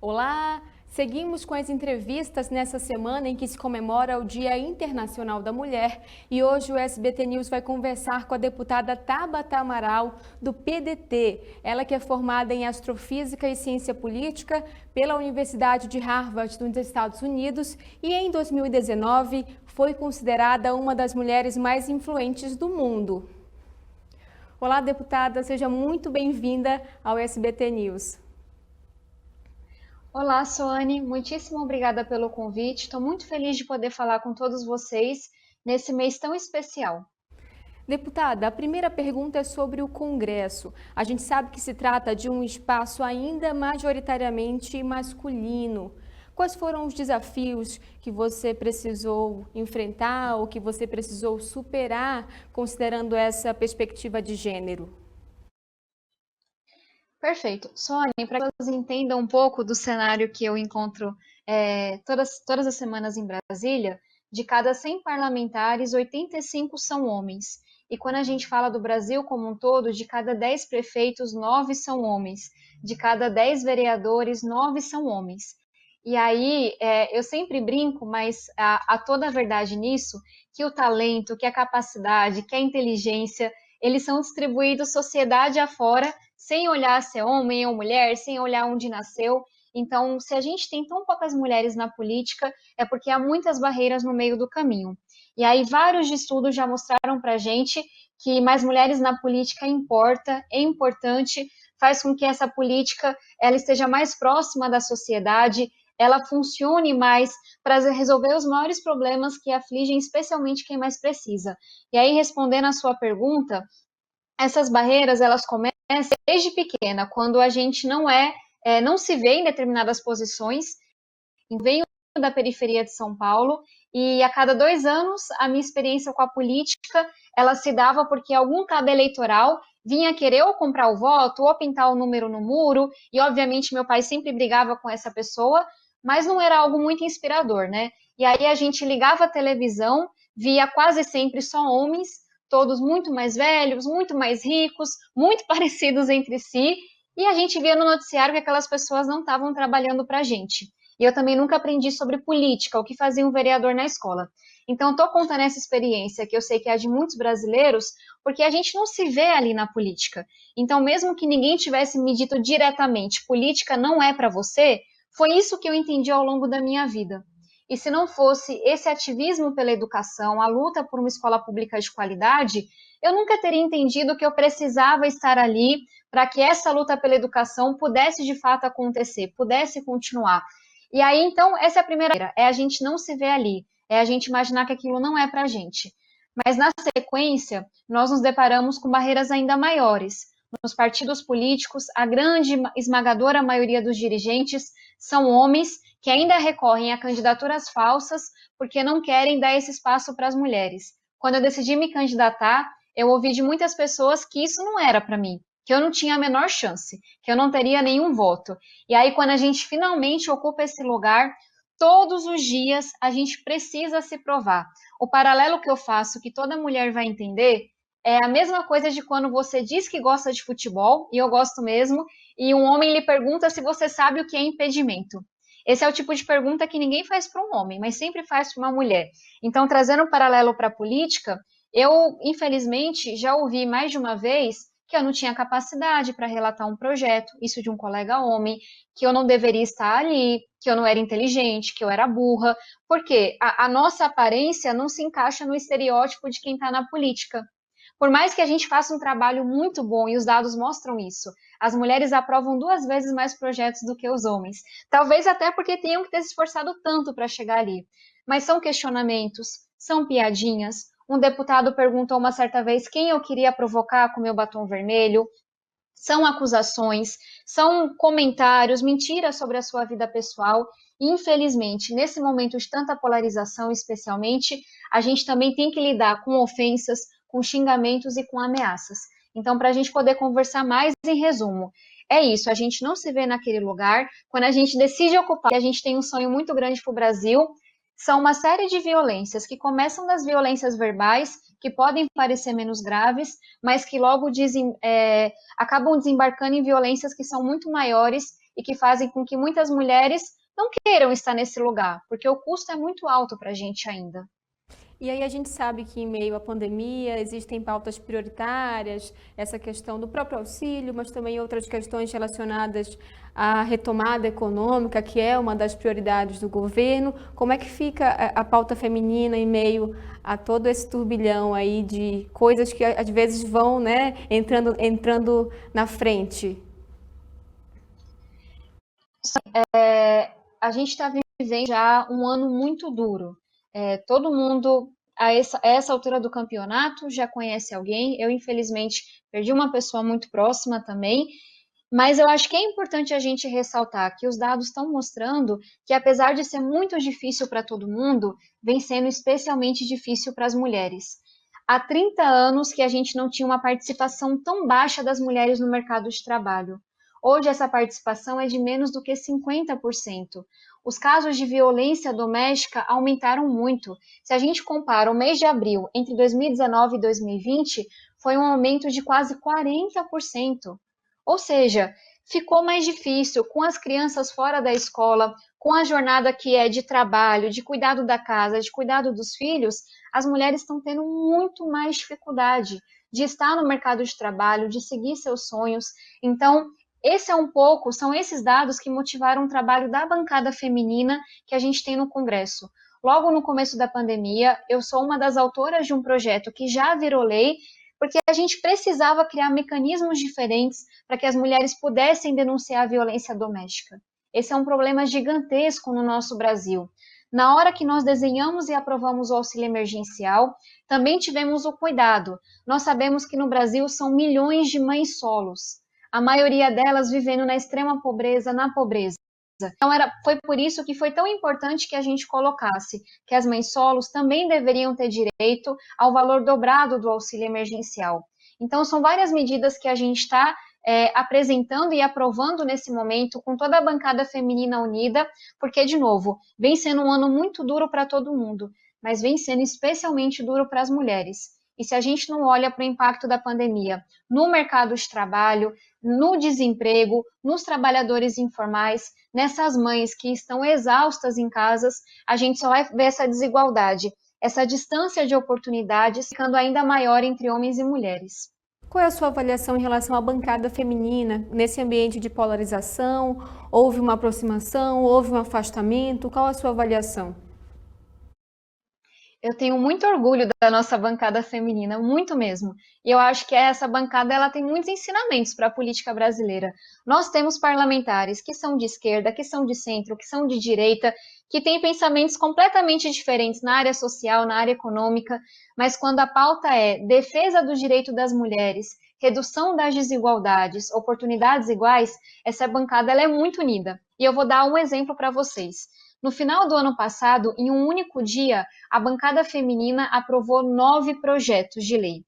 Olá! Seguimos com as entrevistas nessa semana em que se comemora o Dia Internacional da Mulher e hoje o SBT News vai conversar com a deputada Tabata Amaral, do PDT. Ela que é formada em Astrofísica e Ciência Política pela Universidade de Harvard dos Estados Unidos e em 2019 foi considerada uma das mulheres mais influentes do mundo. Olá, deputada, seja muito bem-vinda ao SBT News. Olá, Soane, muitíssimo obrigada pelo convite. Estou muito feliz de poder falar com todos vocês nesse mês tão especial. Deputada, a primeira pergunta é sobre o Congresso. A gente sabe que se trata de um espaço ainda majoritariamente masculino. Quais foram os desafios que você precisou enfrentar ou que você precisou superar, considerando essa perspectiva de gênero? Perfeito. Soane, para que vocês entendam um pouco do cenário que eu encontro todas as semanas em Brasília, de cada 100 parlamentares, 85 são homens. E quando a gente fala do Brasil como um todo, de cada 10 prefeitos, 9 são homens. De cada 10 vereadores, 9 são homens. E aí, eu sempre brinco, mas há toda a verdade nisso, que o talento, que a capacidade, que a inteligência, eles são distribuídos sociedade afora, sem olhar se é homem ou mulher, sem olhar onde nasceu. Então, se a gente tem tão poucas mulheres na política, é porque há muitas barreiras no meio do caminho. E aí, vários estudos já mostraram para a gente que mais mulheres na política importa, é importante, faz com que essa política ela esteja mais próxima da sociedade, ela funcione mais para resolver os maiores problemas que afligem especialmente quem mais precisa. E aí, respondendo a sua pergunta, essas barreiras, elas começam desde pequena, quando a gente não se vê em determinadas posições. Venho da periferia de São Paulo e a cada 2 anos a minha experiência com a política, ela se dava porque algum cabo eleitoral vinha querer ou comprar o voto ou pintar o número no muro e obviamente meu pai sempre brigava com essa pessoa, mas não era algo muito inspirador, né? E aí a gente ligava a televisão, via quase sempre só homens, todos muito mais velhos, muito mais ricos, muito parecidos entre si, e a gente via no noticiário que aquelas pessoas não estavam trabalhando para a gente. E eu também nunca aprendi sobre política, o que fazia um vereador na escola. Então, estou contando essa experiência, que eu sei que é de muitos brasileiros, porque a gente não se vê ali na política. Então, mesmo que ninguém tivesse me dito diretamente, política não é para você, foi isso que eu entendi ao longo da minha vida. E se não fosse esse ativismo pela educação, a luta por uma escola pública de qualidade, eu nunca teria entendido que eu precisava estar ali para que essa luta pela educação pudesse de fato acontecer, pudesse continuar. E aí, então, essa é a primeira barreira, é a gente não se ver ali, é a gente imaginar que aquilo não é para a gente. Mas na sequência, nós nos deparamos com barreiras ainda maiores. Nos partidos políticos, a grande esmagadora maioria dos dirigentes são homens que ainda recorrem a candidaturas falsas porque não querem dar esse espaço para as mulheres. Quando eu decidi me candidatar, eu ouvi de muitas pessoas que isso não era para mim, que eu não tinha a menor chance, que eu não teria nenhum voto. E aí, quando a gente finalmente ocupa esse lugar, todos os dias a gente precisa se provar. O paralelo que eu faço, que toda mulher vai entender, é a mesma coisa de quando você diz que gosta de futebol, e eu gosto mesmo, e um homem lhe pergunta se você sabe o que é impedimento. Esse é o tipo de pergunta que ninguém faz para um homem, mas sempre faz para uma mulher. Então, trazendo um paralelo para a política, eu, infelizmente, já ouvi mais de uma vez que eu não tinha capacidade para relatar um projeto, isso de um colega homem, que eu não deveria estar ali, que eu não era inteligente, que eu era burra, porque a nossa aparência não se encaixa no estereótipo de quem está na política. Por mais que a gente faça um trabalho muito bom, e os dados mostram isso, as mulheres aprovam 2 vezes mais projetos do que os homens. Talvez até porque tenham que ter se esforçado tanto para chegar ali. Mas são questionamentos, são piadinhas. Um deputado perguntou uma certa vez quem eu queria provocar com meu batom vermelho. São acusações, são comentários, mentiras sobre a sua vida pessoal. E, infelizmente, nesse momento de tanta polarização, especialmente, a gente também tem que lidar com ofensas, com xingamentos e com ameaças. Então, para a gente poder conversar mais, em resumo, é isso, a gente não se vê naquele lugar. Quando a gente decide ocupar, a gente tem um sonho muito grande para o Brasil, são uma série de violências que começam das violências verbais, que podem parecer menos graves, mas que logo acabam desembarcando em violências que são muito maiores e que fazem com que muitas mulheres não queiram estar nesse lugar, porque o custo é muito alto para a gente ainda. E aí a gente sabe que em meio à pandemia existem pautas prioritárias, essa questão do próprio auxílio, mas também outras questões relacionadas à retomada econômica, que é uma das prioridades do governo. Como é que fica a pauta feminina em meio a todo esse turbilhão aí de coisas que às vezes vão, né, entrando na frente? A gente está vivendo já um ano muito duro. Todo mundo, a essa altura do campeonato, já conhece alguém. Eu, infelizmente, perdi uma pessoa muito próxima também. Mas eu acho que é importante a gente ressaltar que os dados estão mostrando que, apesar de ser muito difícil para todo mundo, vem sendo especialmente difícil para as mulheres. Há 30 anos que a gente não tinha uma participação tão baixa das mulheres no mercado de trabalho. Hoje, essa participação é de menos do que 50%. Os casos de violência doméstica aumentaram muito. Se a gente compara o mês de abril entre 2019 e 2020, foi um aumento de quase 40%. Ou seja, ficou mais difícil com as crianças fora da escola, com a jornada que é de trabalho, de cuidado da casa, de cuidado dos filhos, as mulheres estão tendo muito mais dificuldade de estar no mercado de trabalho, de seguir seus sonhos. Então, são esses dados que motivaram o trabalho da bancada feminina que a gente tem no Congresso. Logo no começo da pandemia, eu sou uma das autoras de um projeto que já virou lei, porque a gente precisava criar mecanismos diferentes para que as mulheres pudessem denunciar a violência doméstica. Esse é um problema gigantesco no nosso Brasil. Na hora que nós desenhamos e aprovamos o auxílio emergencial, também tivemos o cuidado. Nós sabemos que no Brasil são milhões de mães solos, a maioria delas vivendo na extrema pobreza, na pobreza. Então, foi por isso que foi tão importante que a gente colocasse que as mães solos também deveriam ter direito ao valor dobrado do auxílio emergencial. Então, são várias medidas que a gente está apresentando e aprovando nesse momento com toda a bancada feminina unida, porque, de novo, vem sendo um ano muito duro para todo mundo, mas vem sendo especialmente duro para as mulheres. E se a gente não olha para o impacto da pandemia no mercado de trabalho, no desemprego, nos trabalhadores informais, nessas mães que estão exaustas em casas, a gente só vai ver essa desigualdade, essa distância de oportunidades ficando ainda maior entre homens e mulheres. Qual é a sua avaliação em relação à bancada feminina nesse ambiente de polarização? Houve uma aproximação? Houve um afastamento? Qual a sua avaliação? Eu tenho muito orgulho da nossa bancada feminina, muito mesmo. E eu acho que essa bancada ela tem muitos ensinamentos para a política brasileira. Nós temos parlamentares que são de esquerda, que são de centro, que são de direita, que têm pensamentos completamente diferentes na área social, na área econômica, mas quando a pauta é defesa do direito das mulheres, redução das desigualdades, oportunidades iguais, essa bancada ela é muito unida. E eu vou dar um exemplo para vocês. No final do ano passado, em um único dia, a bancada feminina aprovou 9 projetos de lei.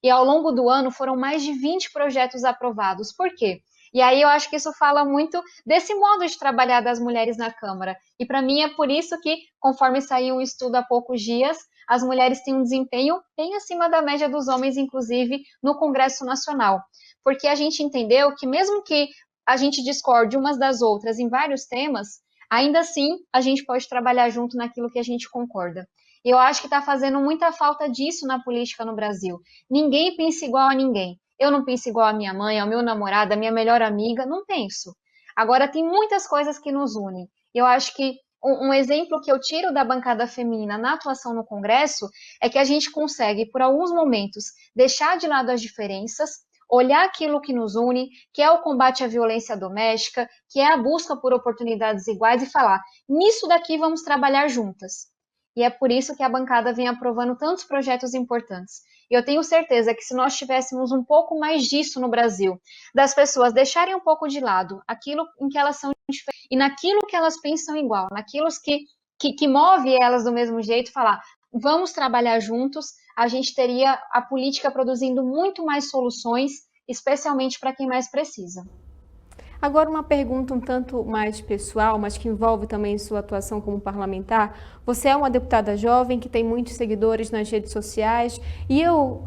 E ao longo do ano foram mais de 20 projetos aprovados. Por quê? E aí eu acho que isso fala muito desse modo de trabalhar das mulheres na Câmara. E para mim é por isso que, conforme saiu um estudo há poucos dias, as mulheres têm um desempenho bem acima da média dos homens, inclusive no Congresso Nacional. Porque a gente entendeu que mesmo que a gente discorde umas das outras em vários temas, ainda assim, a gente pode trabalhar junto naquilo que a gente concorda. E eu acho que está fazendo muita falta disso na política no Brasil. Ninguém pensa igual a ninguém. Eu não penso igual a minha mãe, ao meu namorado, a minha melhor amiga, não penso. Agora, tem muitas coisas que nos unem. Eu acho que um exemplo que eu tiro da bancada feminina na atuação no Congresso é que a gente consegue, por alguns momentos, deixar de lado as diferenças, olhar aquilo que nos une, que é o combate à violência doméstica, que é a busca por oportunidades iguais e falar, nisso daqui vamos trabalhar juntas. E é por isso que a bancada vem aprovando tantos projetos importantes. E eu tenho certeza que se nós tivéssemos um pouco mais disso no Brasil, das pessoas deixarem um pouco de lado aquilo em que elas são diferentes e naquilo que elas pensam igual, naquilo que move elas do mesmo jeito, falar, vamos trabalhar juntos, a gente teria a política produzindo muito mais soluções, especialmente para quem mais precisa. Agora uma pergunta um tanto mais pessoal, mas que envolve também sua atuação como parlamentar. Você é uma deputada jovem que tem muitos seguidores nas redes sociais e eu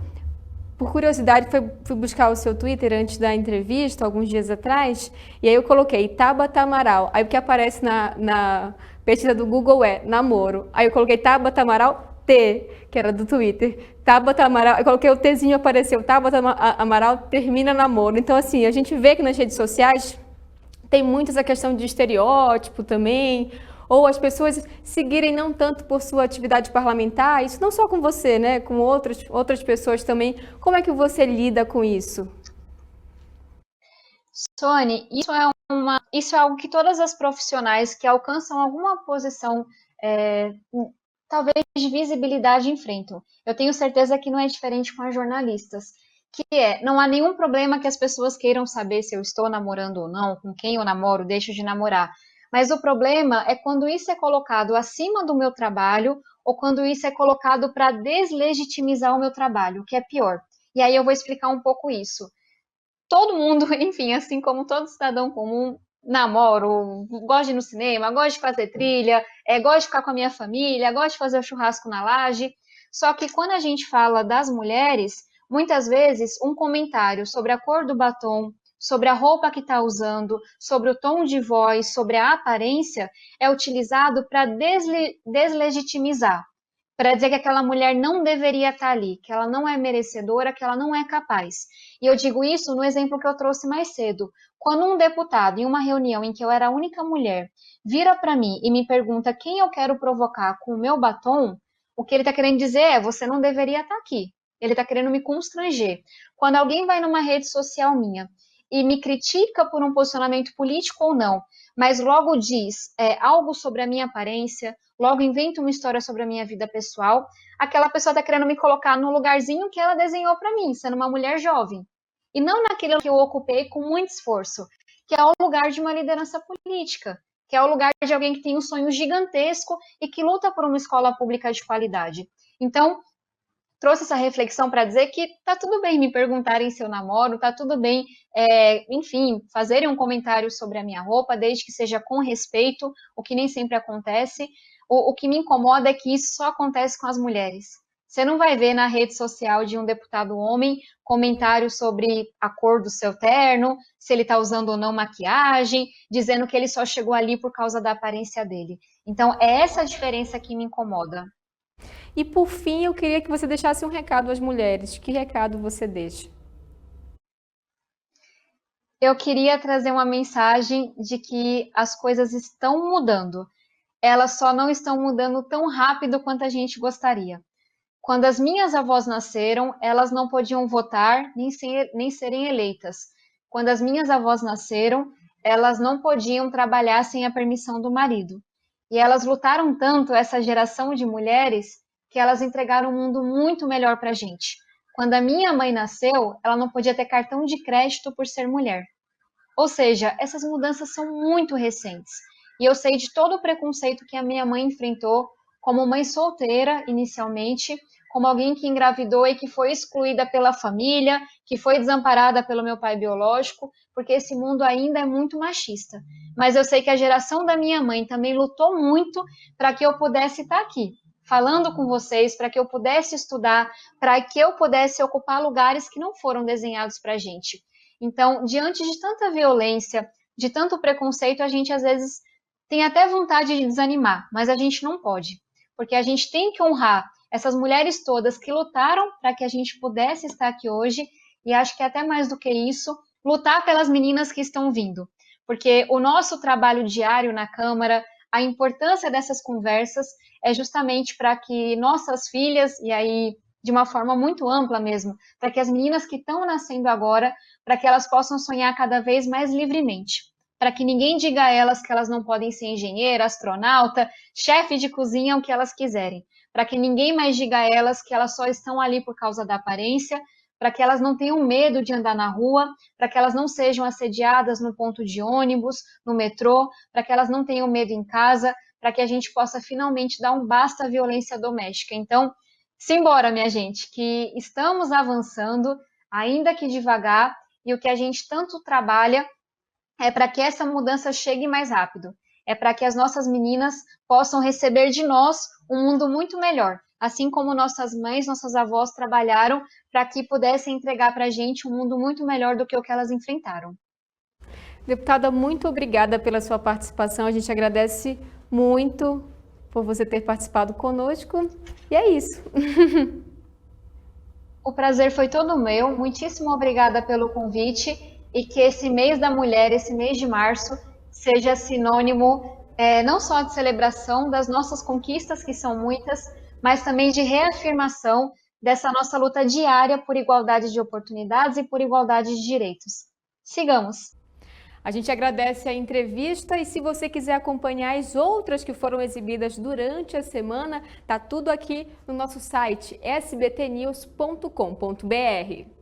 Por curiosidade, fui buscar o seu Twitter antes da entrevista, alguns dias atrás, e aí eu coloquei Tabata Amaral. Aí o que aparece na pesquisa do Google é namoro. Aí eu coloquei Tabata Amaral T, que era do Twitter. Tabata Amaral, eu coloquei o Tzinho, apareceu Tabata Amaral termina namoro. Então, assim, a gente vê que nas redes sociais tem muito essa questão de estereótipo também, ou as pessoas seguirem não tanto por sua atividade parlamentar, isso não só com você, né, com outras pessoas também. Como é que você lida com isso? Sônia, isso é algo que todas as profissionais que alcançam alguma posição, é, talvez de visibilidade, enfrentam. Eu tenho certeza que não é diferente com as jornalistas, não há nenhum problema que as pessoas queiram saber se eu estou namorando ou não, com quem eu namoro, deixo de namorar. Mas o problema é quando isso é colocado acima do meu trabalho ou quando isso é colocado para deslegitimizar o meu trabalho, o que é pior. E aí eu vou explicar um pouco isso. Todo mundo, enfim, assim como todo cidadão comum, namoro, gosto de ir no cinema, gosto de fazer trilha, gosto de ficar com a minha família, gosto de fazer o churrasco na laje. Só que quando a gente fala das mulheres, muitas vezes um comentário sobre a cor do batom, sobre a roupa que está usando, sobre o tom de voz, sobre a aparência, é utilizado para deslegitimizar, para dizer que aquela mulher não deveria estar ali, que ela não é merecedora, que ela não é capaz. E eu digo isso no exemplo que eu trouxe mais cedo. Quando um deputado, em uma reunião em que eu era a única mulher, vira para mim e me pergunta quem eu quero provocar com o meu batom, o que ele está querendo dizer é: você não deveria estar aqui. Ele está querendo me constranger. Quando alguém vai numa rede social minha e me critica por um posicionamento político ou não, mas logo diz algo sobre a minha aparência, logo inventa uma história sobre a minha vida pessoal, aquela pessoa está querendo me colocar no lugarzinho que ela desenhou para mim, sendo uma mulher jovem. E não naquele que eu ocupei com muito esforço, que é o lugar de uma liderança política, que é o lugar de alguém que tem um sonho gigantesco e que luta por uma escola pública de qualidade. Então, trouxe essa reflexão para dizer que tá tudo bem me perguntarem se eu namoro, tá tudo bem, enfim, fazerem um comentário sobre a minha roupa, desde que seja com respeito, o que nem sempre acontece. O que me incomoda é que isso só acontece com as mulheres. Você não vai ver na rede social de um deputado homem comentários sobre a cor do seu terno, se ele está usando ou não maquiagem, dizendo que ele só chegou ali por causa da aparência dele. Então, é essa a diferença que me incomoda. E por fim, eu queria que você deixasse um recado às mulheres. Que recado você deixa? Eu queria trazer uma mensagem de que as coisas estão mudando. Elas só não estão mudando tão rápido quanto a gente gostaria. Quando as minhas avós nasceram, elas não podiam votar nem serem eleitas. Quando as minhas avós nasceram, elas não podiam trabalhar sem a permissão do marido. E elas lutaram tanto, essa geração de mulheres, que elas entregaram um mundo muito melhor para a gente. Quando a minha mãe nasceu, ela não podia ter cartão de crédito por ser mulher. Ou seja, essas mudanças são muito recentes. E eu sei de todo o preconceito que a minha mãe enfrentou como mãe solteira, inicialmente, como alguém que engravidou e que foi excluída pela família, que foi desamparada pelo meu pai biológico, porque esse mundo ainda é muito machista. Mas eu sei que a geração da minha mãe também lutou muito para que eu pudesse estar aqui, falando com vocês, para que eu pudesse estudar, para que eu pudesse ocupar lugares que não foram desenhados para a gente. Então, diante de tanta violência, de tanto preconceito, a gente às vezes tem até vontade de desanimar, mas a gente não pode, porque a gente tem que honrar essas mulheres todas que lutaram para que a gente pudesse estar aqui hoje, e acho que até mais do que isso, lutar pelas meninas que estão vindo, porque o nosso trabalho diário na Câmara, a importância dessas conversas é justamente para que nossas filhas, e aí de uma forma muito ampla mesmo, para que as meninas que estão nascendo agora, para que elas possam sonhar cada vez mais livremente, para que ninguém diga a elas que elas não podem ser engenheira, astronauta, chefe de cozinha, o que elas quiserem, para que ninguém mais diga a elas que elas só estão ali por causa da aparência, para que elas não tenham medo de andar na rua, para que elas não sejam assediadas no ponto de ônibus, no metrô, para que elas não tenham medo em casa, para que a gente possa finalmente dar um basta à violência doméstica. Então, simbora, minha gente, que estamos avançando, ainda que devagar, e o que a gente tanto trabalha é para que essa mudança chegue mais rápido. É para que as nossas meninas possam receber de nós um mundo muito melhor. assim como nossas mães, nossas avós trabalharam para que pudessem entregar para a gente um mundo muito melhor do que o que elas enfrentaram. Deputada, muito obrigada pela sua participação. A gente agradece muito por você ter participado conosco. E é isso. O prazer foi todo meu. Muitíssimo obrigada pelo convite e que esse mês da mulher, esse mês de março, seja sinônimo não só de celebração das nossas conquistas, que são muitas, mas também de reafirmação dessa nossa luta diária por igualdade de oportunidades e por igualdade de direitos. Sigamos! A gente agradece a entrevista e se você quiser acompanhar as outras que foram exibidas durante a semana, tá tudo aqui no nosso site sbtnews.com.br.